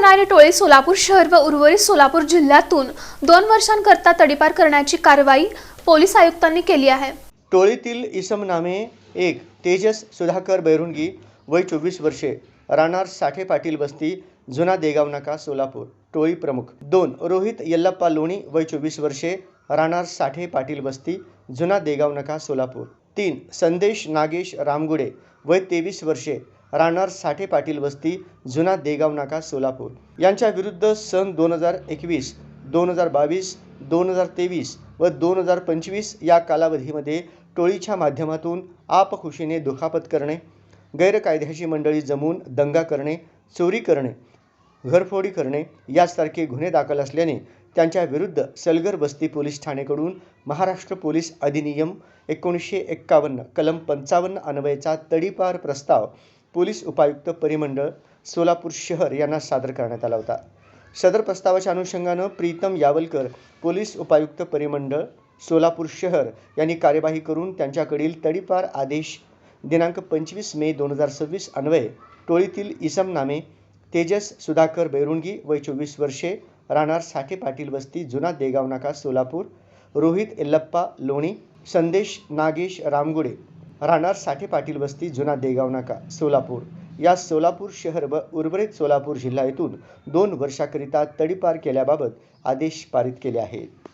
करणारी टोळी सोलापूर शहर व उर्वरित सोलापूर जिल्ह्यातून 2 वर्षांकरता तडीपार करण्याची कारवाई पोलीस आयुक्तांनी केली आहे। टोळीतील इसम नामे 1 तेजस सुधाकर बैरुंगी वय 24 वर्षे राहणार साठे पाटील बस्ती जुना देगाव नाका सोलापूर टोळी प्रमुख। 2 रोहित यल्लप्पा लोणी वय 24 वर्षे राहणार साठे पाटील बस्ती जुना देगाव नाका सोलापूर। 3 संदेश नागेश रामगुडे वय 23 वर्षे राहणार साठे पाटील बस्ती जुना देगाव नाका सोलापूर यांच्या विरुद्ध सन 2021, 2022, 2023 व 2025 या कालावधीमध्ये टोळीच्या माध्यमातून आपखुशीने दुखापत करणे, गैरकायद्याची मंडळी जमून दंगा करणे, चोरी करणे, घरफोडी करणे यासारखे गुन्हे दाखल असल्याने त्यांच्या विरुद्ध सलगर बस्ती पोलीस ठाणेकडून महाराष्ट्र पोलीस अधिनियम 1951 कलम 55 अन्वयेचा तडीपार प्रस्ताव पोलीस उपायुक्त परिमंडळ सोलापूर शहर यांना सादर करण्यात आला होता। सदर प्रस्तावाच्या अनुषंगानं प्रीतम यावलकर पोलीस उपायुक्त परिमंडळ सोलापूर शहर यांनी कार्यवाही करून त्यांच्याकडील तडीपार आदेश दिनांक 25 मे 2026 अन्वये टोळीतील इसम नामे तेजस सुधाकर बैरुंगी वय 24 वर्षे राहणार साठे पाटील बस्ती जुना देगाव नाका सोलापूर, रोहित यल्लप्पा लोणी, संदेश नागेश रामगुडे राहणार साठे पाटील बस्ती जुना देगाव नाका सोलापूर या सोलापूर शहर व उर्वरित सोलापूर जिल्हा येथून 2 वर्षाकरिता तडीपार केल्याबाबत आदेश पारित केले आहेत।